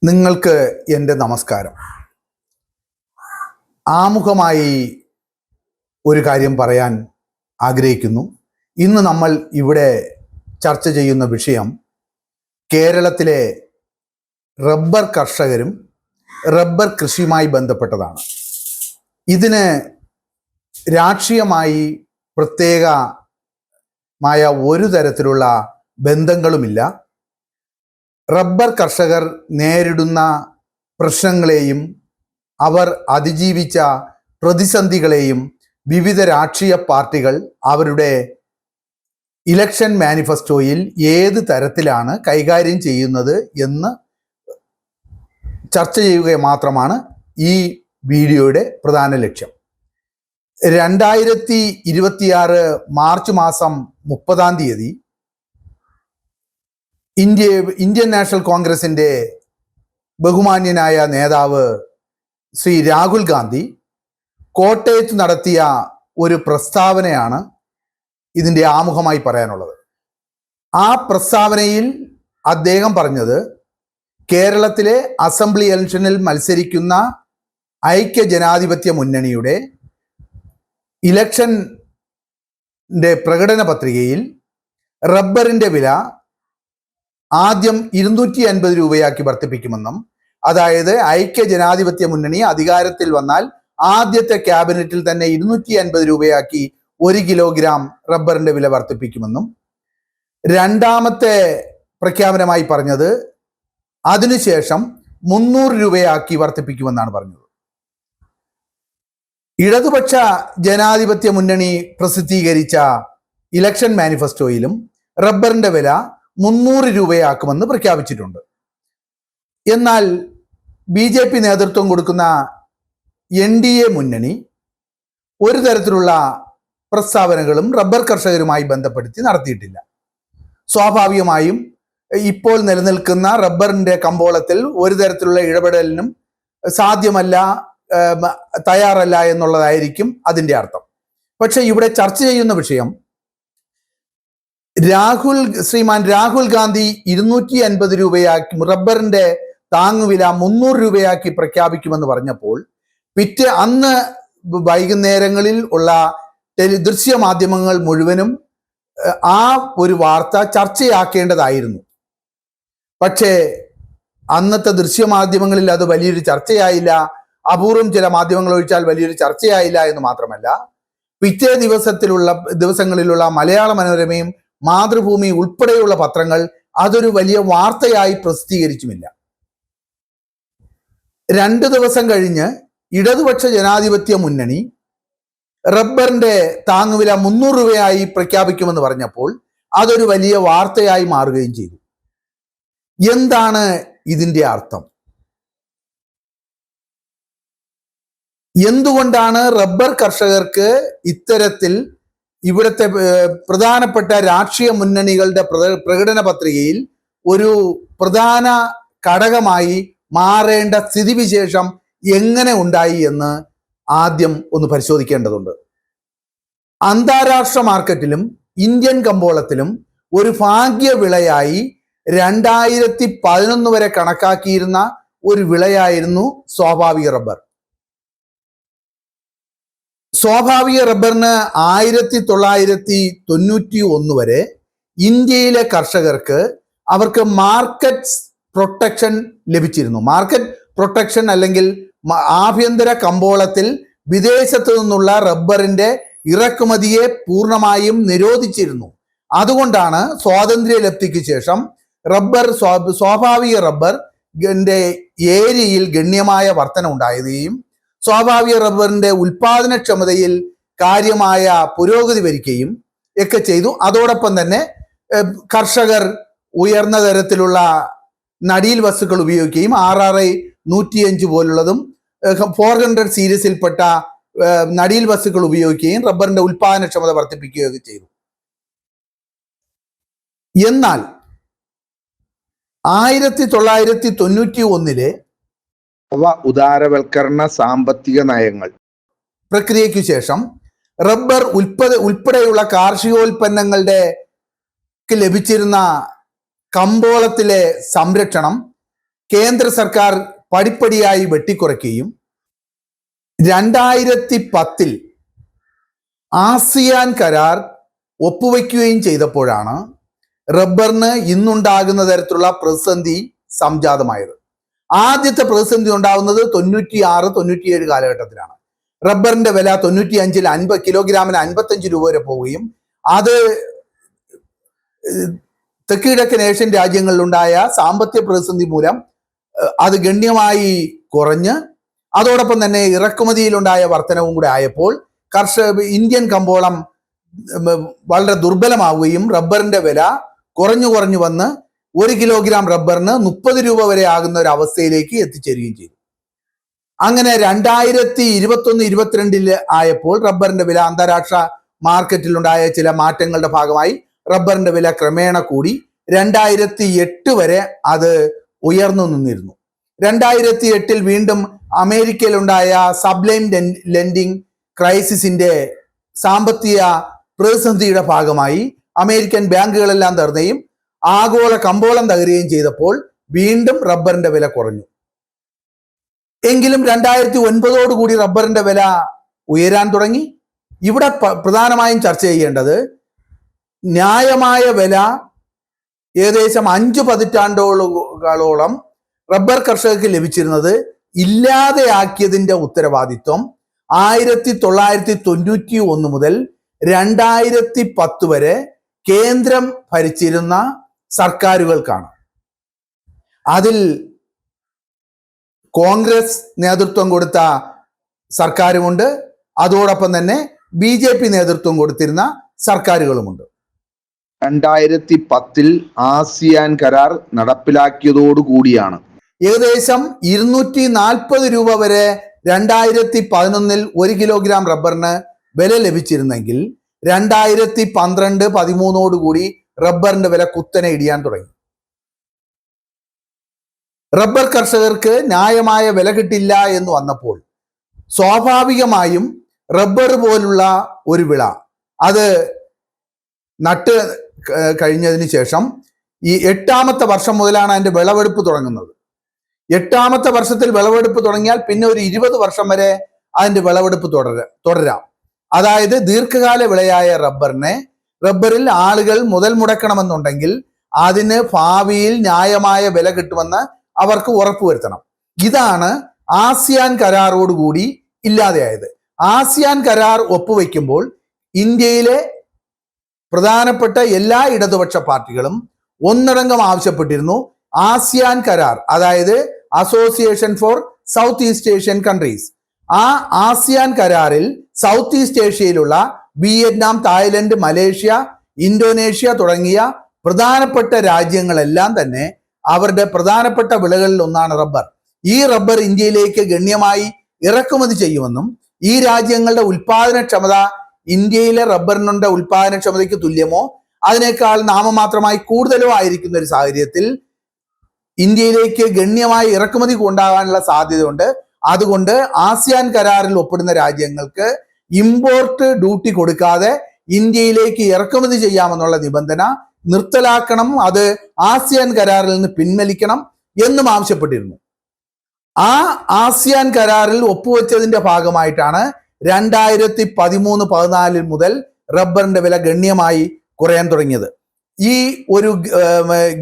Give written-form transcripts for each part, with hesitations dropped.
നിങ്ങൾക്ക് എൻ്റെ നമസ്കാരം. ആമുഖമായി ഒരു കാര്യം പറയാൻ ആഗ്രഹിക്കുന്നു. ഇന്ന് നമ്മൾ ഇവിടെ ചർച്ച ചെയ്യുന്ന വിഷയം കേരളത്തിലെ റബ്ബർ കർഷകരും റബ്ബർ കൃഷിയുമായി ബന്ധപ്പെട്ടതാണ്. ഇതിന് രാഷ്ട്രീയമായി പ്രത്യേകമായ ഒരു തരത്തിലുള്ള ബന്ധങ്ങളുമില്ല. റബ്ബർ കർഷകർ നേരിടുന്ന പ്രശ്നങ്ങളെയും അവർ അതിജീവിച്ച പ്രതിസന്ധികളെയും വിവിധ രാഷ്ട്രീയ പാർട്ടികൾ അവരുടെ ഇലക്ഷൻ മാനിഫെസ്റ്റോയിൽ ഏത് തരത്തിലാണ് കൈകാര്യം ചെയ്യുന്നത് എന്ന് ചർച്ച ചെയ്യുക മാത്രമാണ് ഈ വീഡിയോയുടെ പ്രധാന ലക്ഷ്യം. 2026 മാർച്ച് മാസം 30 ഇന്ത്യൻ നാഷണൽ കോൺഗ്രസിൻ്റെ ബഹുമാന്യനായ നേതാവ് ശ്രീ രാഹുൽ ഗാന്ധി കോട്ടയത്ത് നടത്തിയ ഒരു പ്രസ്താവനയാണ് ഇതിൻ്റെ ആമുഖമായി പറയാനുള്ളത്. ആ പ്രസ്താവനയിൽ അദ്ദേഹം പറഞ്ഞത് കേരളത്തിലെ അസംബ്ലി ഇലക്ഷനിൽ മത്സരിക്കുന്ന ഐക്യ ജനാധിപത്യ മുന്നണിയുടെ ഇലക്ഷൻ്റെ പ്രകടന പത്രികയിൽ റബ്ബറിൻ്റെ വില ആദ്യം 250 രൂപയാക്കി വർദ്ധിപ്പിക്കുമെന്നും, അതായത് ഐക്യ ജനാധിപത്യ മുന്നണി അധികാരത്തിൽ വന്നാൽ ആദ്യത്തെ ക്യാബിനറ്റിൽ തന്നെ 250 രൂപയാക്കി 1 കിലോഗ്രാം റബ്ബറിന്റെ വില വർദ്ധിപ്പിക്കുമെന്നും, രണ്ടാമത്തെ പ്രഖ്യാപനമായി പറഞ്ഞത് അതിനുശേഷം 300 രൂപയാക്കി വർദ്ധിപ്പിക്കുമെന്നാണ് പറഞ്ഞത്. ഇടതുപക്ഷ ജനാധിപത്യ മുന്നണി പ്രസിദ്ധീകരിച്ച ഇലക്ഷൻ മാനിഫെസ്റ്റോയിലും റബ്ബറിന്റെ വില 300 രൂപയാക്കുമെന്ന് പ്രഖ്യാപിച്ചിട്ടുണ്ട്. എന്നാൽ BJP നേതൃത്വം കൊടുക്കുന്ന NDA മുന്നണി ഒരു തരത്തിലുള്ള പ്രസ്താവനകളും റബ്ബർ കർഷകരുമായി ബന്ധപ്പെടുത്തി നടത്തിയിട്ടില്ല. സ്വാഭാവികമായും ഇപ്പോൾ നിലനിൽക്കുന്ന റബ്ബറിന്റെ കമ്പോളത്തിൽ ഒരു തരത്തിലുള്ള ഇടപെടലിനും സാധ്യമല്ല, തയ്യാറല്ല എന്നുള്ളതായിരിക്കും അതിൻ്റെ അർത്ഥം. പക്ഷെ ഇവിടെ ചർച്ച ചെയ്യുന്ന വിഷയം ശ്രീമാൻ രാഹുൽ ഗാന്ധി 250 രൂപയാക്കി റബ്ബറിന്റെ താങ്ങുവില 300 രൂപയാക്കി പ്രഖ്യാപിക്കുമെന്ന് പറഞ്ഞപ്പോൾ അന്ന് വൈകുന്നേരങ്ങളിൽ ഉള്ള ദൃശ്യമാധ്യമങ്ങൾ മുഴുവനും ആ ഒരു വാർത്ത ചർച്ചയാക്കേണ്ടതായിരുന്നു. പക്ഷേ അന്നത്തെ ദൃശ്യമാധ്യമങ്ങളിൽ അത് വലിയൊരു ചർച്ചയായില്ല. അപൂർവം ചില മാധ്യമങ്ങൾ ഒഴിച്ചാൽ വലിയൊരു ചർച്ചയായില്ല എന്ന് മാത്രമല്ല, പിറ്റേ ദിവസങ്ങളിലുള്ള മലയാള മനോരമയും മാതൃഭൂമി ഉൾപ്പെടെയുള്ള പത്രങ്ങൾ അതൊരു വലിയ വാർത്തയായി പ്രസിദ്ധീകരിച്ചുമില്ല. 2 ദിവസം കഴിഞ്ഞ് ഇടതുപക്ഷ ജനാധിപത്യ മുന്നണി റബ്ബറിന്റെ താങ്ങുവില 300 രൂപയായി പ്രഖ്യാപിക്കുമെന്ന് പറഞ്ഞപ്പോൾ അതൊരു വലിയ വാർത്തയായി മാറുകയും ചെയ്തു. എന്താണ് ഇതിൻ്റെ അർത്ഥം? എന്തുകൊണ്ടാണ് റബ്ബർ കർഷകർക്ക് ഇത്തരത്തിൽ ഇവിടുത്തെ പ്രധാനപ്പെട്ട രാഷ്ട്രീയ മുന്നണികളുടെ പ്രകടന പത്രികയിൽ ഒരു പ്രധാന ഘടകമായി മാറേണ്ട സ്ഥിതിവിശേഷം എങ്ങനെ ഉണ്ടായി എന്ന് ആദ്യം ഒന്ന് പരിശോധിക്കേണ്ടതുണ്ട്. അന്താരാഷ്ട്ര മാർക്കറ്റിലും ഇന്ത്യൻ കമ്പോളത്തിലും ഒരു ഭാഗ്യവിളയായി 2011 വരെ കണക്കാക്കിയിരുന്ന ഒരു വിളയായിരുന്നു സ്വാഭാവിക റബ്ബർ. സ്വാഭാവിക റബ്ബറിന് 1991 വരെ ഇന്ത്യയിലെ കർഷകർക്ക് അവർക്ക് മാർക്കറ്റ് പ്രൊട്ടക്ഷൻ ലഭിച്ചിരുന്നു. മാർക്കറ്റ് പ്രൊട്ടക്ഷൻ അല്ലെങ്കിൽ ആഭ്യന്തര കമ്പോളത്തിൽ വിദേശത്തു നിന്നുള്ള റബ്ബറിന്റെ ഇറക്കുമതിയെ പൂർണ്ണമായും നിരോധിച്ചിരുന്നു. അതുകൊണ്ടാണ് സ്വാതന്ത്ര്യലബ്ധിക്ക് ശേഷം സ്വാഭാവിക റബ്ബറിന്റെ ഏരിയയിൽ ഗണ്യമായ വർധന ഉണ്ടായതുകയും സ്വാഭാവിക റബ്ബറിന്റെ ഉൽപാദനക്ഷമതയിൽ കാര്യമായ പുരോഗതി വരികയും ഒക്കെ ചെയ്തു. അതോടൊപ്പം തന്നെ കർഷകർ ഉയർന്ന തരത്തിലുള്ള നടീൽ വസ്തുക്കൾ ഉപയോഗിക്കുകയും RRI 105 പോലുള്ളതും 400 സീരീസിൽപ്പെട്ട നടീൽ വസ്തുക്കൾ ഉപയോഗിക്കുകയും റബ്ബറിന്റെ ഉൽപാദനക്ഷമത വർദ്ധിപ്പിക്കുകയൊക്കെ ചെയ്തു. എന്നാൽ 1991 ഉദാരവൽക്കരണ സാമ്പത്തിക നയങ്ങൾ പ്രക്രിയയ്ക്കു ശേഷം റബ്ബർ ഉൾപ്പെടെയുള്ള കാർഷികോൽപ്പന്നങ്ങളുടെ ലഭിച്ചിരുന്ന കമ്പോളത്തിലെ സംരക്ഷണം കേന്ദ്ര സർക്കാർ പടിപ്പടിയായി വെട്ടിക്കുറയ്ക്കുകയും 2010 ആസിയാൻ കരാർ ഒപ്പുവെക്കുകയും ചെയ്തപ്പോഴാണ് റബ്ബറിന് ഇന്നുണ്ടാകുന്ന തരത്തിലുള്ള പ്രതിസന്ധി സംജാതമായത്. ആദ്യത്തെ പ്രതിസന്ധി ഉണ്ടാകുന്നത് 96-97 കാലഘട്ടത്തിലാണ്. റബ്ബറിന്റെ വില 95-ൽ കിലോഗ്രാമിന് 55 രൂപ വരെ പോവുകയും അത് തെക്ക് കിഴക്കൻ ഏഷ്യൻ രാജ്യങ്ങളിലുണ്ടായ സാമ്പത്തിക പ്രതിസന്ധി മൂലം അത് ഗണ്യമായി കുറഞ്ഞ് അതോടൊപ്പം തന്നെ ഇറക്കുമതിയിലുണ്ടായ വർധനവും കൂടെ ആയപ്പോൾ ഇന്ത്യൻ കമ്പോളം വളരെ ദുർബലമാവുകയും റബ്ബറിന്റെ വില കുറഞ്ഞു വന്ന് 1 കിലോഗ്രാം റബ്ബറിന് 30 രൂപ വരെ ആകുന്ന ഒരു അവസ്ഥയിലേക്ക് എത്തിച്ചേരുകയും ചെയ്തു. അങ്ങനെ 2021-22 ആയപ്പോൾ റബ്ബറിന്റെ വില അന്താരാഷ്ട്ര മാർക്കറ്റിലുണ്ടായ ചില മാറ്റങ്ങളുടെ ഭാഗമായി റബ്ബറിന്റെ വില ക്രമേണ കൂടി 2008 വരെ അത് ഉയർന്നു നിന്നിരുന്നു. 2008 വീണ്ടും അമേരിക്കയിലുണ്ടായ സബ്ലൈം ലെൻഡിങ് ക്രൈസിസിന്റെ സാമ്പത്തിക പ്രതിസന്ധിയുടെ ഭാഗമായി അമേരിക്കൻ ബാങ്കുകളെല്ലാം തകർന്നുകയും ആഗോള കമ്പോളം തകരുകയും ചെയ്തപ്പോൾ വീണ്ടും റബ്ബറിന്റെ വില കുറഞ്ഞു. എങ്കിലും 2009 കൂടി റബ്ബറിന്റെ വില ഉയരാൻ തുടങ്ങി. ഇവിടെ പ്രധാനമായും ചർച്ച ചെയ്യേണ്ടത് ന്യായമായ വില ഏകദേശം 5 പതിറ്റാണ്ടുകളോളം റബ്ബർ കർഷകർക്ക് ലഭിച്ചിരുന്നത് ഇല്ലാതെയാക്കിയതിന്റെ ഉത്തരവാദിത്വം 1991 മുതൽ 2010 വരെ കേന്ദ്രം ഭരിച്ചിരുന്ന സർക്കാരുകൾക്കാണ്. അതിൽ കോൺഗ്രസ് നേതൃത്വം കൊടുത്ത സർക്കാരുമുണ്ട്, അതോടൊപ്പം തന്നെ BJP നേതൃത്വം കൊടുത്തിരുന്ന സർക്കാരുകളുമുണ്ട്. 2010 ആസിയാൻ കരാർ നടപ്പിലാക്കിയതോടുകൂടിയാണ് ഏകദേശം 240 രൂപ വരെ 2011 1 കിലോഗ്രാം റബ്ബറിന് വില ലഭിച്ചിരുന്നെങ്കിൽ 2012-13 കൂടി റബ്ബറിന്റെ വില കുത്തനെ ഇടിയാൻ തുടങ്ങി. റബ്ബർ കർഷകർക്ക് ന്യായമായ വില കിട്ടില്ല എന്ന് വന്നപ്പോൾ സ്വാഭാവികമായും റബ്ബർ പോലുള്ള ഒരു വിള അത് നട്ട് കഴിഞ്ഞതിന് ശേഷം ഈ 8ാമത്തെ വർഷം മുതലാണ് അതിന്റെ വിളവെടുപ്പ് തുടങ്ങുന്നത്. 8ാമത്തെ വർഷത്തിൽ വിളവെടുപ്പ് തുടങ്ങിയാൽ പിന്നെ ഒരു 20 വർഷം വരെ അതിന്റെ വിളവെടുപ്പ് തുടരാം. അതായത് ദീർഘകാല വിളയായ റബ്ബറിൽ ആളുകൾ മുതൽ മുടക്കണമെന്നുണ്ടെങ്കിൽ അതിന് ഭാവിയിൽ ന്യായമായ വില കിട്ടുമെന്ന് അവർക്ക് ഉറപ്പുവരുത്തണം. ഇതാണ് ആസിയാൻ കരാറോടുകൂടി ഇല്ലാതെയായത്. ആസിയാൻ കരാർ ഒപ്പുവെക്കുമ്പോൾ ഇന്ത്യയിലെ പ്രധാനപ്പെട്ട എല്ലാ ഇടതുപക്ഷ പാർട്ടികളും ഒന്നടങ്കം ആവശ്യപ്പെട്ടിരുന്നു ആസിയാൻ കരാർ, അതായത് association for south east Asian countries. ആ ആസിയാൻ കരാറിൽ സൗത്ത് ഈസ്റ്റ് ഏഷ്യയിലുള്ള വിയറ്റ്നാം, തായ്ലൻഡ്, മലേഷ്യ, ഇന്തോനേഷ്യ തുടങ്ങിയ പ്രധാനപ്പെട്ട രാജ്യങ്ങളെല്ലാം തന്നെ അവരുടെ പ്രധാനപ്പെട്ട വിളകളിൽ ഒന്നാണ് റബ്ബർ. ഈ റബ്ബർ ഇന്ത്യയിലേക്ക് ഗണ്യമായി ഇറക്കുമതി ചെയ്യുമെന്നും ഈ രാജ്യങ്ങളുടെ ഉൽപാദനക്ഷമത ഇന്ത്യയിലെ റബ്ബറിനുണ്ട ഉൽപാദനക്ഷമതയ്ക്ക് തുല്യമോ അതിനേക്കാൾ നാമമാത്രമായി കൂടുതലോ ആയിരിക്കുന്ന ഒരു സാഹചര്യത്തിൽ ഇന്ത്യയിലേക്ക് ഗണ്യമായി ഇറക്കുമതി ഉണ്ടാകാനുള്ള സാധ്യതയുണ്ട്. അതുകൊണ്ട് ആസിയാൻ കരാറിൽ ഒപ്പിടുന്ന രാജ്യങ്ങൾക്ക് ഇമ്പോർട്ട് ഡ്യൂട്ടി കൊടുക്കാതെ ഇന്ത്യയിലേക്ക് ഇറക്കുമതി ചെയ്യാമെന്നുള്ള നിബന്ധന നിർത്തലാക്കണം, അത് ആസിയാൻ കരാറിൽ നിന്ന് പിൻവലിക്കണം എന്നും ആവശ്യപ്പെട്ടിരുന്നു. ആ ആസിയാൻ കരാറിൽ ഒപ്പുവെച്ചതിന്റെ ഭാഗമായിട്ടാണ് 2013-14 മുതൽ റബ്ബറിന്റെ വില ഗണ്യമായി കുറയാൻ തുടങ്ങിയത്. ഈ ഒരു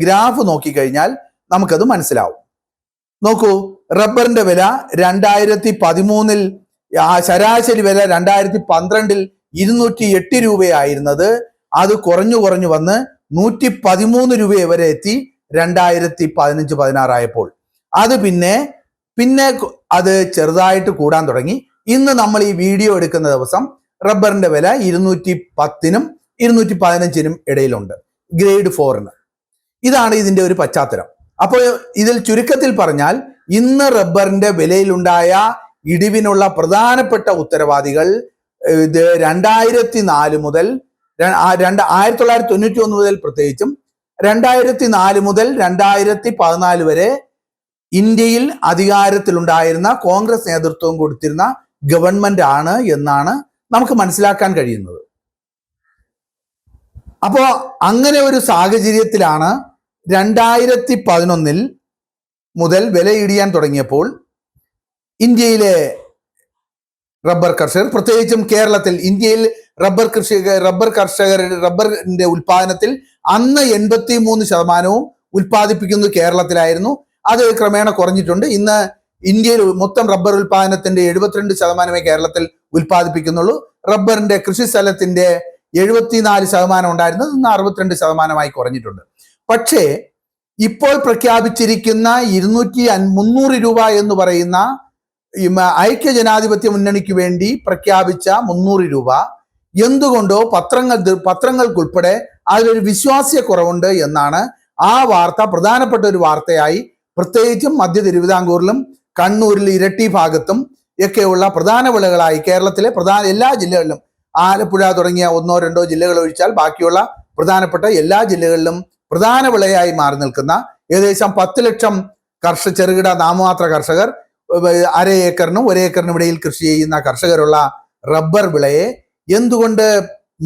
ഗ്രാഫ് നോക്കിക്കഴിഞ്ഞാൽ നമുക്കത് മനസ്സിലാവും. നോക്കൂ, റബ്ബറിന്റെ വില 2013 ശരാശരി വില 2012 208 രൂപയായിരുന്നത് അത് കുറഞ്ഞു വന്ന് 113 രൂപ വരെ എത്തി 2015-16 ആയപ്പോൾ. അത് പിന്നെ അത് ചെറുതായിട്ട് കൂടാൻ തുടങ്ങി. ഇന്ന് നമ്മൾ ഈ വീഡിയോ എടുക്കുന്ന ദിവസം റബ്ബറിന്റെ വില 210-നും 215-നും ഇടയിലുണ്ട്, ഗ്രേഡ് 4-ന്. ഇതാണ് ഇതിന്റെ ഒരു പശ്ചാത്തലം. അപ്പോൾ ഇതിൽ ചുരുക്കത്തിൽ പറഞ്ഞാൽ ഇന്ന് റബ്ബറിന്റെ വിലയിലുണ്ടായ ഇടിവിനുള്ള പ്രധാനപ്പെട്ട ഉത്തരവാദികൾ 2004 മുതൽ 1991 മുതൽ പ്രത്യേകിച്ചും 2004 മുതൽ 2014 വരെ ഇന്ത്യയിൽ അധികാരത്തിലുണ്ടായിരുന്ന കോൺഗ്രസ് നേതൃത്വം കൊടുത്തിരുന്ന ഗവൺമെന്റ് ആണ് എന്നാണ് നമുക്ക് മനസ്സിലാക്കാൻ കഴിയുന്നത്. അപ്പോൾ അങ്ങനെ ഒരു സാഹചര്യത്തിലാണ് 2011 മുതൽ വില ഇടിയാൻ തുടങ്ങിയപ്പോൾ ഇന്ത്യയിലെ റബ്ബർ കർഷകർ, പ്രത്യേകിച്ചും കേരളത്തിൽ, ഇന്ത്യയിൽ റബ്ബറിന്റെ ഉൽപാദനത്തിൽ അന്ന് 83% ഉൽപ്പാദിപ്പിക്കുന്നത് കേരളത്തിലായിരുന്നു. അത് ക്രമേണ കുറഞ്ഞിട്ടുണ്ട്. ഇന്ന് ഇന്ത്യയിൽ മൊത്തം റബ്ബർ ഉൽപാദനത്തിന്റെ 72% കേരളത്തിൽ ഉൽപ്പാദിപ്പിക്കുന്നുള്ളൂ. റബ്ബറിന്റെ കൃഷി സ്ഥലത്തിന്റെ 74% ഉണ്ടായിരുന്നത് ഇന്ന് 62% കുറഞ്ഞിട്ടുണ്ട്. പക്ഷേ ഇപ്പോൾ പ്രഖ്യാപിച്ചിരിക്കുന്ന 300 രൂപ എന്ന് പറയുന്ന ഐക്യ ജനാധിപത്യ മുന്നണിക്ക് വേണ്ടി പ്രഖ്യാപിച്ച 300 രൂപ എന്തുകൊണ്ടോ പത്രങ്ങൾക്കുൾപ്പെടെ അതിലൊരു വിശ്വാസ്യക്കുറവുണ്ട് എന്നാണ് ആ വാർത്ത പ്രധാനപ്പെട്ട ഒരു വാർത്തയായി, പ്രത്യേകിച്ചും മധ്യ തിരുവിതാംകൂറിലും കണ്ണൂരിൽ ഇരട്ടി ഭാഗത്തും ഒക്കെയുള്ള പ്രധാന വിളകളായി കേരളത്തിലെ എല്ലാ ജില്ലകളിലും, ആലപ്പുഴ തുടങ്ങിയ 1-2 ജില്ലകൾ ഒഴിച്ചാൽ ബാക്കിയുള്ള പ്രധാനപ്പെട്ട എല്ലാ ജില്ലകളിലും പ്രധാന വിളയായി മാറി നിൽക്കുന്ന ഏകദേശം 10 ലക്ഷം ചെറുകിട നാമമാത്ര കർഷകർ, 1/2 ഏക്കറിനും 1 ഏക്കറിനും ഇടയിൽ കൃഷി ചെയ്യുന്ന കർഷകരുള്ള റബ്ബർ വിളയെ എന്തുകൊണ്ട്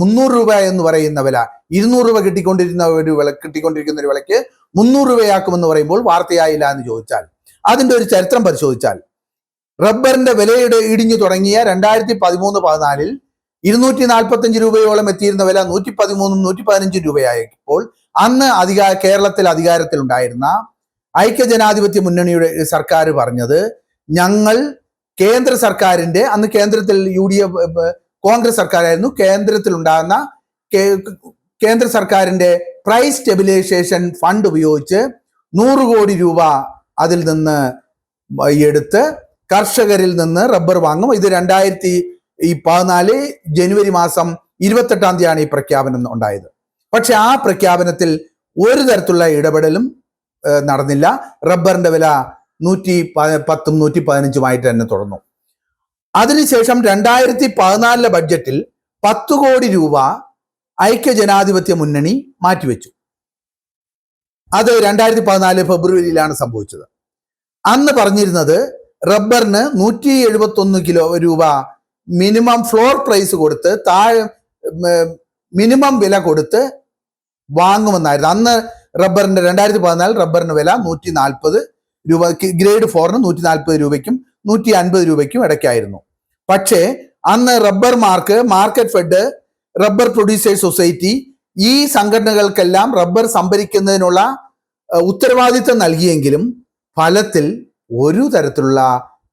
300 രൂപ എന്ന് പറയുന്ന വില, 200 രൂപ കിട്ടിക്കൊണ്ടിരിക്കുന്ന ഒരു വിലയ്ക്ക് 300 രൂപയാക്കുമെന്ന് പറയുമ്പോൾ വാർത്തയായില്ല എന്ന് ചോദിച്ചാൽ, അതിന്റെ ഒരു ചരിത്രം പരിശോധിച്ചാൽ, റബ്ബറിന്റെ വിലയുടെ ഇടിഞ്ഞു തുടങ്ങിയ 2013-14 245 രൂപയോളം എത്തിയിരുന്ന വില 113-115 രൂപയായപ്പോൾ അന്ന് കേരളത്തിൽ അധികാരത്തിലുണ്ടായിരുന്ന ഐക്യ ജനാധിപത്യ മുന്നണിയുടെ സർക്കാർ പറഞ്ഞത്, ഞങ്ങൾ കേന്ദ്ര സർക്കാരിന്റെ, അന്ന് കേന്ദ്രത്തിൽ കോൺഗ്രസ് സർക്കാരായിരുന്നു, കേന്ദ്രത്തിലുണ്ടാകുന്ന കേന്ദ്ര സർക്കാരിന്റെ പ്രൈസ് സ്റ്റെബിലൈസേഷൻ ഫണ്ട് ഉപയോഗിച്ച് 100 കോടി രൂപ അതിൽ നിന്ന് എടുത്ത് കർഷകരിൽ നിന്ന് റബ്ബർ വാങ്ങും. ഇത് 2014 ജനുവരി മാസം 28-ാം തീയതിയാണ് ഈ പ്രഖ്യാപനം ഉണ്ടായത്. പക്ഷെ ആ പ്രഖ്യാപനത്തിൽ ഒരു തരത്തിലുള്ള ഇടപെടലും നടന്നില്ല. റബ്ബറിന്റെ വില 110-115 തന്നെ തുടർന്നു. അതിനുശേഷം 2014 ബഡ്ജറ്റിൽ 10 കോടി രൂപ ഐക്യ ജനാധിപത്യ മുന്നണി മാറ്റിവെച്ചു. അത് 2014 ഫെബ്രുവരിയിലാണ് സംഭവിച്ചത്. അന്ന് പറഞ്ഞിരുന്നത് റബ്ബറിന് 171 രൂപ മിനിമം ഫ്ലോർ പ്രൈസ് കൊടുത്ത്, മിനിമം വില കൊടുത്ത് വാങ്ങുമെന്നായിരുന്നു. അന്ന് റബ്ബറിന്റെ 2014 റബ്ബറിന് വില 140 രൂപ, ഗ്രേഡ് 4-ന് 140 രൂപയ്ക്കും 150 രൂപയ്ക്കും ഇടയ്ക്കായിരുന്നു. പക്ഷേ അന്ന് market fed, rubber producers society, ഈ സംഘടനകൾക്കെല്ലാം റബ്ബർ സംഭരിക്കുന്നതിനുള്ള ഉത്തരവാദിത്തം നൽകിയെങ്കിലും ഫലത്തിൽ ഒരു തരത്തിലുള്ള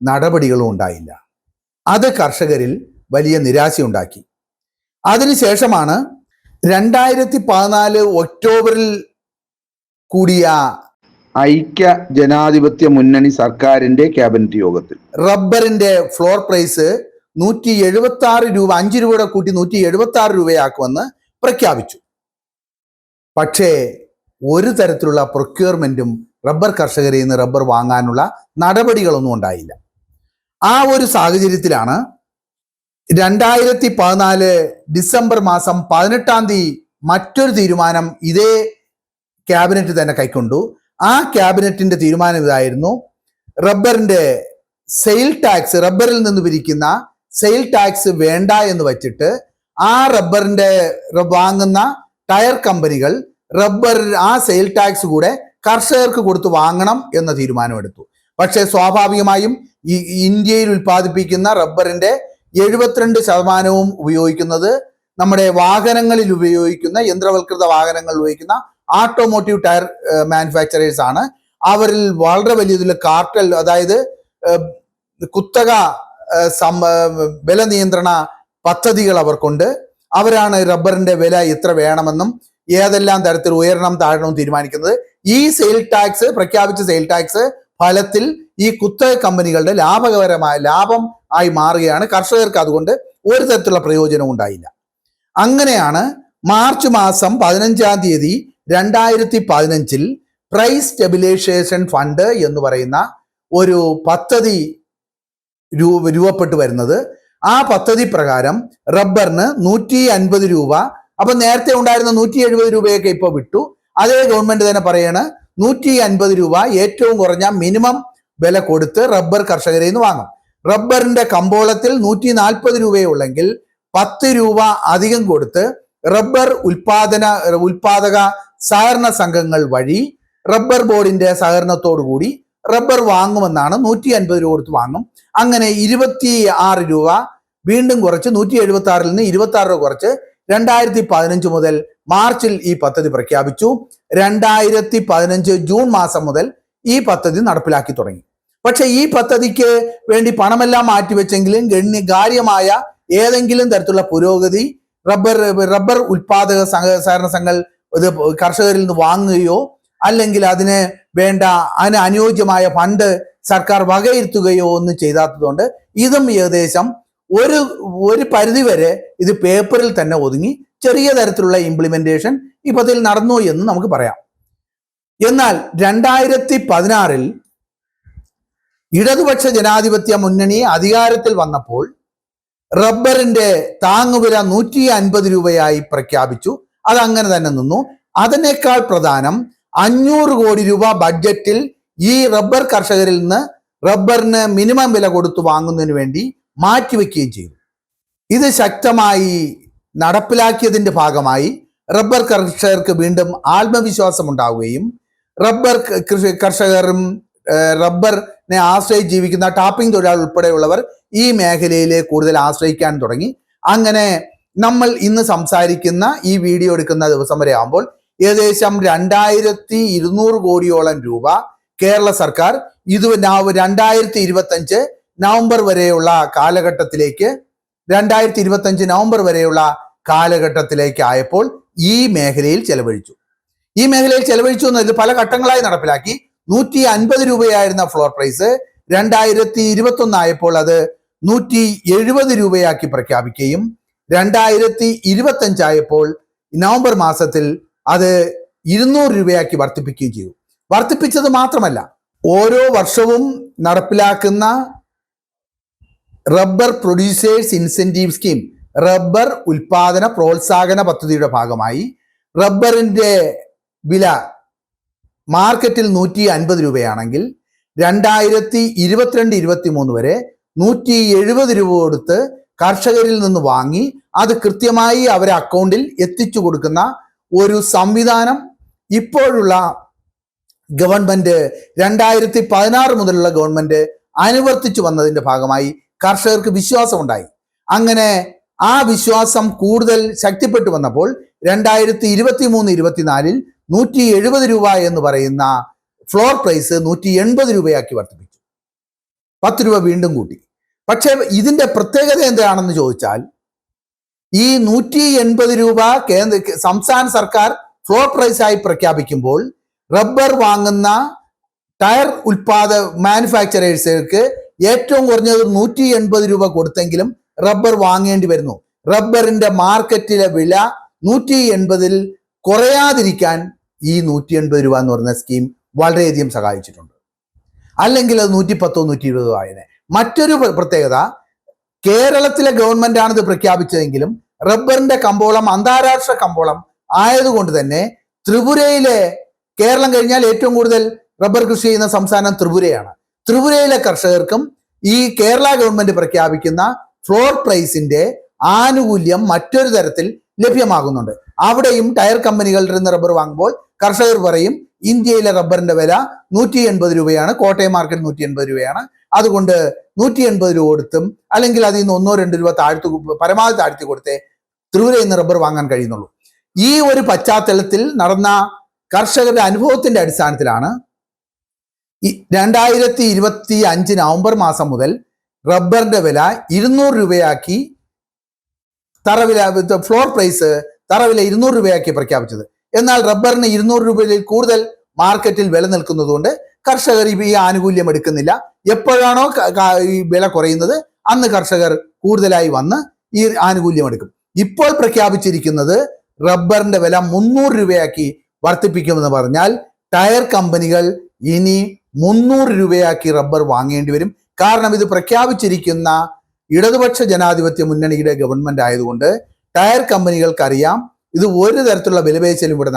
നടപടികളും ഉണ്ടായില്ല. അത് കർഷകരിൽ വലിയ നിരാശയുണ്ടാക്കി. അതിനുശേഷമാണ് 2014 ഒക്ടോബറിൽ കൂടിയ ഐക്യ ജനാധിപത്യ മുന്നണി സർക്കാരിന്റെ ക്യാബിനറ്റ് യോഗത്തിൽ റബ്ബറിന്റെ ഫ്ലോർ പ്രൈസ് 176 രൂപ, 5 രൂപയുടെ കൂട്ടി 176 രൂപയാക്കുമെന്ന് പ്രഖ്യാപിച്ചു. പക്ഷേ ഒരു തരത്തിലുള്ള പ്രൊക്യൂർമെന്റും റബ്ബർ കർഷകരിൽ നിന്ന് റബ്ബർ വാങ്ങാനുള്ള നടപടികളൊന്നും ഉണ്ടായില്ല. ആ ഒരു സാഹചര്യത്തിലാണ് 2014 ഡിസംബർ മാസം 18-ാം തീയതി മറ്റൊരു തീരുമാനം ഇതേ ക്യാബിനറ്റ് തന്നെ കൈക്കൊണ്ടു. ആ ക്യാബിനറ്റിന്റെ തീരുമാനം ഇതായിരുന്നു: റബ്ബറിന്റെ റബ്ബറിൽ നിന്ന് പിരിക്കുന്ന സെയിൽ ടാക്സ് വേണ്ട എന്ന് വച്ചിട്ട് ആ വാങ്ങുന്ന ടയർ കമ്പനികൾ ആ സെയിൽ ടാക്സ് കൂടെ കർഷകർക്ക് കൊടുത്ത് വാങ്ങണം എന്ന തീരുമാനമെടുത്തു. പക്ഷേ സ്വാഭാവികമായും ഇന്ത്യയിൽ ഉൽപ്പാദിപ്പിക്കുന്ന റബ്ബറിന്റെ 72% ഉപയോഗിക്കുന്നത് നമ്മുടെ വാഹനങ്ങളിൽ ഉപയോഗിക്കുന്ന, യന്ത്രവൽകൃത വാഹനങ്ങളിൽ ഉപയോഗിക്കുന്ന ഓട്ടോമോട്ടീവ് ടയർ മാനുഫാക്ചറേഴ്സ് ആണ്. അവരിൽ വളരെ വലിയ കാർട്ടൽ, അതായത് കുത്തക വില നിയന്ത്രണ പദ്ധതികൾ അവർക്കുണ്ട്. അവരാണ് റബ്ബറിന്റെ വില എത്ര വേണമെന്നും ഏതെല്ലാം തരത്തിൽ ഉയരണം താഴണം തീരുമാനിക്കുന്നത്. ഈ പ്രഖ്യാപിച്ച സെയിൽ ടാക്സ് ഫലത്തിൽ ഈ കുത്തക കമ്പനികളുടെ ലാഭം ആയി മാറുകയാണ്. കർഷകർക്ക് അതുകൊണ്ട് ഒരു തരത്തിലുള്ള പ്രയോജനവും ഉണ്ടായില്ല. അങ്ങനെയാണ് മാർച്ച് മാസം 15-ാം തീയതി 2015 പ്രൈസ് സ്റ്റെബിലൈസേഷൻ ഫണ്ട് എന്ന് പറയുന്ന ഒരു പദ്ധതി രൂപപ്പെട്ടു വരുന്നത്. ആ പദ്ധതി പ്രകാരം റബ്ബറിന് 150 രൂപ, അപ്പൊ നേരത്തെ ഉണ്ടായിരുന്ന 170 രൂപയൊക്കെ ഇപ്പോൾ വിട്ടു. അതേ ഗവൺമെന്റ് തന്നെ പറയാണ് 150 രൂപ ഏറ്റവും കുറഞ്ഞ മിനിമം വില കൊടുത്ത് റബ്ബർ കർഷകരിൽ നിന്ന് വാങ്ങും. റബ്ബറിന്റെ കമ്പോളത്തിൽ 140 രൂപയുള്ളെങ്കിൽ 10 രൂപ അധികം കൊടുത്ത് റബ്ബർ ഉൽപാദക സഹകരണ സംഘങ്ങൾ വഴി റബ്ബർ ബോർഡിന്റെ സഹകരണത്തോടു കൂടി റബ്ബർ വാങ്ങുമെന്നാണ്. 150 രൂപ കൊടുത്ത് വാങ്ങും. അങ്ങനെ 26 രൂപ വീണ്ടും കുറച്ച് 176 നിന്ന് 26 രൂപ കുറച്ച് 2015 മുതൽ മാർച്ചിൽ ഈ പദ്ധതി പ്രഖ്യാപിച്ചു. 2015 ജൂൺ മാസം മുതൽ ഈ പദ്ധതി നടപ്പിലാക്കി തുടങ്ങി. പക്ഷെ ഈ പദ്ധതിക്ക് വേണ്ടി പണമെല്ലാം മാറ്റിവെച്ചെങ്കിലും കാര്യമായ ഏതെങ്കിലും തരത്തിലുള്ള പുരോഗതി റബ്ബർ ഉൽപാദക സഹകരണ സംഘങ്ങൾ ഇത് കർഷകരിൽ നിന്ന് വാങ്ങുകയോ അല്ലെങ്കിൽ അതിന് അനുയോജ്യമായ ഫണ്ട് സർക്കാർ വകയിരുത്തുകയോ ഒന്നും ചെയ്താത്തതുകൊണ്ട് ഇതും ഏകദേശം ഒരു പരിധിവരെ ഇത് പേപ്പറിൽ തന്നെ ഒതുങ്ങി. ചെറിയ തരത്തിലുള്ള ഇംപ്ലിമെന്റേഷൻ ഈ പദ്ധതിയിൽ നടന്നു എന്ന് നമുക്ക് പറയാം. എന്നാൽ 2016 ഇടതുപക്ഷ ജനാധിപത്യ മുന്നണി അധികാരത്തിൽ വന്നപ്പോൾ റബ്ബറിന്റെ താങ്ങുവില 150 രൂപയായി പ്രഖ്യാപിച്ചു. അതങ്ങനെ തന്നെ നിന്നു. അതിനേക്കാൾ പ്രധാനം 500 കോടി രൂപ ബഡ്ജറ്റിൽ ഈ റബ്ബർ കർഷകരിൽ നിന്ന് റബ്ബറിന് മിനിമം വില കൊടുത്തു വാങ്ങുന്നതിന് വേണ്ടി മാറ്റിവെക്കുകയും ചെയ്തു. ഇത് ശക്തമായി നടപ്പിലാക്കിയതിന്റെ ഭാഗമായി റബ്ബർ കർഷകർക്ക് വീണ്ടും ആത്മവിശ്വാസം ഉണ്ടാവുകയും റബ്ബർ കർഷകരും റബ്ബറിനെ ആശ്രയിച്ച് ജീവിക്കുന്ന ടാപ്പിംഗ് തൊഴിലാളി ഉൾപ്പെടെയുള്ളവർ ഈ മേഖലയിലെ കൂടുതൽ ആശ്രയിക്കാൻ തുടങ്ങി. അങ്ങനെ നമ്മൾ ഇന്ന് സംസാരിക്കുന്ന ഈ വീഡിയോ എടുക്കുന്ന ദിവസം വരെ ആകുമ്പോൾ ഏകദേശം 2200 കോടിയോളം രൂപ കേരള സർക്കാർ 2025 നവംബർ വരെയുള്ള കാലഘട്ടത്തിലേക്ക് 2025 നവംബർ വരെയുള്ള കാലഘട്ടത്തിലേക്ക് ആയപ്പോൾ ഈ മേഖലയിൽ ചെലവഴിച്ചു. ഈ മേഖലയിൽ ചെലവഴിച്ചു എന്നതിൽ പല ഘട്ടങ്ങളായി നടപ്പിലാക്കി. 150 രൂപയായിരുന്ന ഫ്ലോർ പ്രൈസ് 2021 ആയപ്പോൾ അത് 170 രൂപയാക്കി പ്രഖ്യാപിക്കുകയും 2025 ആയപ്പോൾ നവംബർ മാസത്തിൽ അത് 200 രൂപയാക്കി വർദ്ധിപ്പിക്കുകയും ചെയ്തു. വർദ്ധിപ്പിച്ചത് മാത്രമല്ല, ഓരോ വർഷവും നടപ്പിലാക്കുന്ന rubber producers incentive scheme, rubber ഉൽപാദന പ്രോത്സാഹന പദ്ധതിയുടെ ഭാഗമായി റബ്ബറിന്റെ വില മാർക്കറ്റിൽ 150 രൂപയാണെങ്കിൽ 2022-23 വരെ 170 രൂപ കൊടുത്ത് കർഷകരിൽ നിന്ന് വാങ്ങി അത് കൃത്യമായി അവരെ അക്കൗണ്ടിൽ എത്തിച്ചു കൊടുക്കുന്ന ഒരു സംവിധാനം ഇപ്പോഴുള്ള ഗവൺമെന്റ് 2016 മുതലുള്ള ഗവൺമെന്റ് അനുവർത്തിച്ചു വന്നതിന്റെ ഭാഗമായി കർഷകർക്ക് വിശ്വാസമുണ്ടായി. അങ്ങനെ ആ വിശ്വാസം കൂടുതൽ ശക്തിപ്പെട്ടു വന്നപ്പോൾ 2023-24 170 രൂപ എന്ന് പറയുന്ന ഫ്ലോർ പ്രൈസ് 180 രൂപയാക്കി വർദ്ധിപ്പിച്ചു. 10 രൂപ വീണ്ടും കൂട്ടി. പക്ഷെ ഇതിന്റെ പ്രത്യേകത എന്താണെന്ന് ചോദിച്ചാൽ, ഈ 180 രൂപ സംസ്ഥാന സർക്കാർ ഫ്ലോർ പ്രൈസായി പ്രഖ്യാപിക്കുമ്പോൾ റബ്ബർ വാങ്ങുന്ന ടയർ മാനുഫാക്ചറേഴ്സുകൾക്ക് ഏറ്റവും കുറഞ്ഞത് 180 രൂപ കൊടുത്തെങ്കിലും റബ്ബർ വാങ്ങേണ്ടി വരുന്നു. റബ്ബറിന്റെ മാർക്കറ്റിലെ വില 180-ൽ കുറയാതിരിക്കാൻ ഈ 180 രൂപ എന്ന് പറയുന്ന സ്കീം വളരെയധികം സഹായിച്ചിട്ടുണ്ട്. അല്ലെങ്കിൽ അത് 110-120 ആയതിനെ. മറ്റൊരു പ്രത്യേകത, കേരളത്തിലെ ഗവൺമെന്റ് ആണ് ഇത് പ്രഖ്യാപിച്ചതെങ്കിലും റബ്ബറിന്റെ കമ്പോളം അന്താരാഷ്ട്ര കമ്പോളം ആയതുകൊണ്ട് തന്നെ ത്രിപുരയിലെ, കേരളം കഴിഞ്ഞാൽ ഏറ്റവും കൂടുതൽ റബ്ബർ കൃഷി ചെയ്യുന്ന സംസ്ഥാനം ത്രിപുരയാണ്. ത്രിപുരയിലെ കർഷകർക്കും ഈ കേരള ഗവൺമെന്റ് പ്രഖ്യാപിക്കുന്ന ഫ്ലോർ പ്രൈസിന്റെ ആനുകൂല്യം മറ്റൊരു തരത്തിൽ ലഭ്യമാകുന്നുണ്ട്. അവിടെയും ടയർ കമ്പനികളുടെ നിന്ന് റബ്ബർ വാങ്ങുമ്പോൾ കർഷകർ പറയും ഇന്ത്യയിലെ റബ്ബറിന്റെ വില 180 രൂപയാണ്, കോട്ടയം മാർക്കറ്റ് 180 രൂപയാണ്, അതുകൊണ്ട് 180 രൂപ കൊടുത്തും അല്ലെങ്കിൽ അതിൽ നിന്ന് 1-2 രൂപ പരമാവധി താഴ്ത്തി കൊടുത്തേ ത്രിപുരയിൽ നിന്ന് റബ്ബർ വാങ്ങാൻ കഴിയുന്നുള്ളൂ. ഈ ഒരു പശ്ചാത്തലത്തിൽ നടന്ന കർഷകരുടെ അനുഭവത്തിന്റെ അടിസ്ഥാനത്തിലാണ് 2025 നവംബർ മാസം മുതൽ റബ്ബറിന്റെ വില 200 രൂപയാക്കി ഫ്ലോർ പ്രൈസ് തറവില 200 രൂപയാക്കി പ്രഖ്യാപിച്ചത്. എന്നാൽ റബ്ബറിന് 200 രൂപയിൽ കൂടുതൽ മാർക്കറ്റിൽ വില നിൽക്കുന്നതുകൊണ്ട് കർഷകർ ഈ ആനുകൂല്യം എടുക്കുന്നില്ല. എപ്പോഴാണോ ഈ വില കുറയുന്നത് അന്ന് കർഷകർ കൂടുതലായി വന്ന് ഈ ആനുകൂല്യം എടുക്കും. ഇപ്പോൾ പ്രഖ്യാപിച്ചിരിക്കുന്നത് റബ്ബറിന്റെ വില 300 രൂപയാക്കി വർദ്ധിപ്പിക്കുമെന്ന് പറഞ്ഞാൽ ടയർ കമ്പനികൾ ഇനി 300 രൂപയാക്കി റബ്ബർ വാങ്ങേണ്ടി വരും. കാരണം ഇത് പ്രഖ്യാപിച്ചിരിക്കുന്ന ഇടതുപക്ഷ ജനാധിപത്യ മുന്നണിയുടെ ഗവൺമെന്റ് ആയതുകൊണ്ട് ടയർ കമ്പനികൾക്കറിയാം ഇത് ഒരു തരത്തിലുള്ള വിലപേശലും ഇവിടെ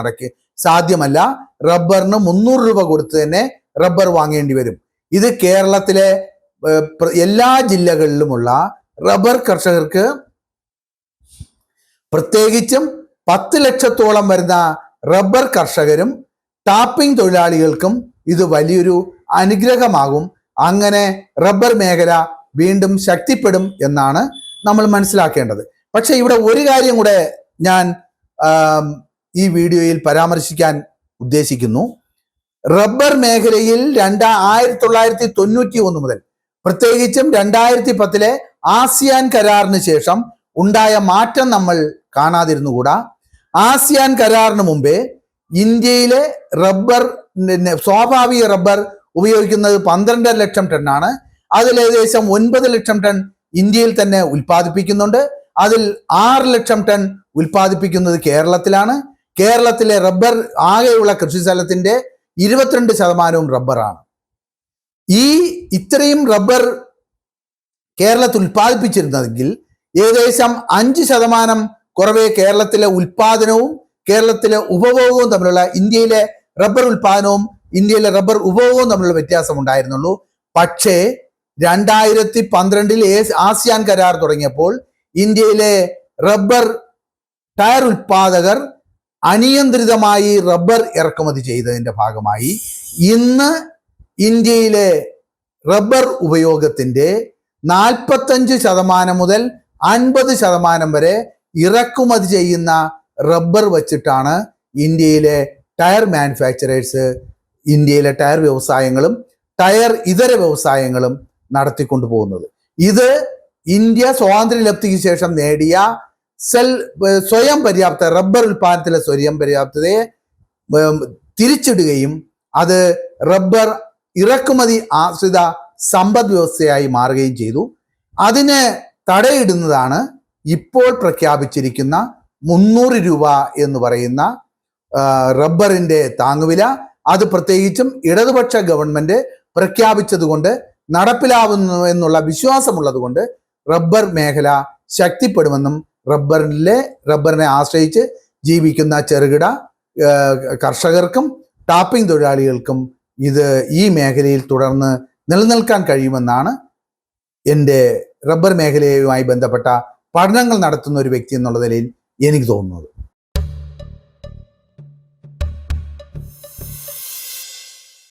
സാധ്യമല്ല. റബ്ബറിന് 300 രൂപ കൊടുത്ത് തന്നെ റബ്ബർ വാങ്ങേണ്ടി വരും. ഇത് കേരളത്തിലെ എല്ലാ ജില്ലകളിലുമുള്ള റബ്ബർ കർഷകർക്ക്, പ്രത്യേകിച്ചും 10 ലക്ഷത്തോളം വരുന്ന റബ്ബർ കർഷകരും ടാപ്പിംഗ് തൊഴിലാളികൾക്കും ഇത് വലിയൊരു അനുഗ്രഹമാകും. അങ്ങനെ റബ്ബർ മേഖല വീണ്ടും ശക്തിപ്പെടും എന്നാണ് നമ്മൾ മനസ്സിലാക്കേണ്ടത്. പക്ഷെ ഇവിടെ ഒരു കാര്യം കൂടെ ഞാൻ ഈ വീഡിയോയിൽ പരാമർശിക്കാൻ ഉദ്ദേശിക്കുന്നു. റബ്ബർ മേഖലയിൽ 1991 മുതൽ പ്രത്യേകിച്ചും 2010 ആസിയാൻ കരാറിന് ശേഷം ഉണ്ടായ മാറ്റം നമ്മൾ കാണാതിരുന്നുകൂടാ. ആസിയാൻ കരാറിന് മുമ്പേ ഇന്ത്യയിലെ റബ്ബർ, സ്വാഭാവിക റബ്ബർ ഉപയോഗിക്കുന്നത് 12 ലക്ഷം ടണ്ണാണ്. അതിൽ ഏകദേശം 9 ലക്ഷം ടൺ ഇന്ത്യയിൽ തന്നെ ഉൽപ്പാദിപ്പിക്കുന്നുണ്ട്. അതിൽ 6 ലക്ഷം ടൺ ഉൽപ്പാദിപ്പിക്കുന്നത് കേരളത്തിലാണ്. കേരളത്തിലെ റബ്ബർ ആകെയുള്ള കൃഷിസ്ഥലത്തിന്റെ 22% റബ്ബറാണ്. ഇത്രയും റബ്ബർ കേരളത്തിൽ ഉൽപ്പാദിപ്പിച്ചിരുന്നതെങ്കിൽ ഏകദേശം 5% കുറവേ കേരളത്തിലെ ഉൽപാദനവും കേരളത്തിലെ ഉപഭോഗവും തമ്മിലുള്ള, ഇന്ത്യയിലെ റബ്ബർ ഉൽപാദനവും ഇന്ത്യയിലെ റബ്ബർ ഉപഭോഗവും തമ്മിലുള്ള വ്യത്യാസം ഉണ്ടായിരുന്നുള്ളൂ. പക്ഷേ 2012 ആസിയാൻ കരാർ തുടങ്ങിയപ്പോൾ ഇന്ത്യയിലെ റബ്ബർ ടയർ ഉൽപാദകർ അനിയന്ത്രിതമായി റബ്ബർ ഇറക്കുമതി ചെയ്തതിന്റെ ഭാഗമായി ഇന്ന് ഇന്ത്യയിലെ റബ്ബർ ഉപയോഗത്തിന്റെ 45% മുതൽ 50% വരെ ഇറക്കുമതി ചെയ്യുന്ന റബ്ബർ വച്ചിട്ടാണ് ഇന്ത്യയിലെ ടയർ മാനുഫാക്ചറേഴ്സ്, ഇന്ത്യയിലെ ടയർ വ്യവസായങ്ങളും ടയർ ഇതര വ്യവസായങ്ങളും നടത്തിക്കൊണ്ടു പോകുന്നത്. ഇത് ഇന്ത്യ സ്വാതന്ത്ര്യലബ്ധിക്ക് ശേഷം നേടിയ സ്വയം പര്യാപ്ത റബ്ബർ ഉൽപാദനത്തിലെ സ്വയം പര്യാപ്തതയെ തിരിച്ചിടുകയും അത് റബ്ബർ ഇറക്കുമതി ആശ്രിത സമ്പദ് വ്യവസ്ഥയായി മാറുകയും ചെയ്തു. അതിന് തടയിടുന്നതാണ് ഇപ്പോൾ പ്രഖ്യാപിച്ചിരിക്കുന്ന 300 രൂപ എന്ന് പറയുന്ന റബ്ബറിന്റെ താങ്ങുവില. അത് പ്രത്യേകിച്ചും ഇടതുപക്ഷ ഗവൺമെന്റ് പ്രഖ്യാപിച്ചതുകൊണ്ട് നടപ്പിലാവുന്നു എന്നുള്ള വിശ്വാസമുള്ളത് കൊണ്ട് റബ്ബർ മേഖല ശക്തിപ്പെടുമെന്നും റബ്ബറിനെ ആശ്രയിച്ച് ജീവിക്കുന്ന ചെറുകിട കർഷകർക്കും ടാപ്പിംഗ് തൊഴിലാളികൾക്കും ഈ മേഖലയിൽ തുടർന്ന് നിലനിൽക്കാൻ കഴിയുമെന്നാണ് എൻ്റെ റബ്ബർ മേഖലയുമായി ബന്ധപ്പെട്ട പഠനങ്ങൾ നടത്തുന്ന ഒരു വ്യക്തി എന്നുള്ള നിലയിൽ എനിക്ക് തോന്നുന്നത്.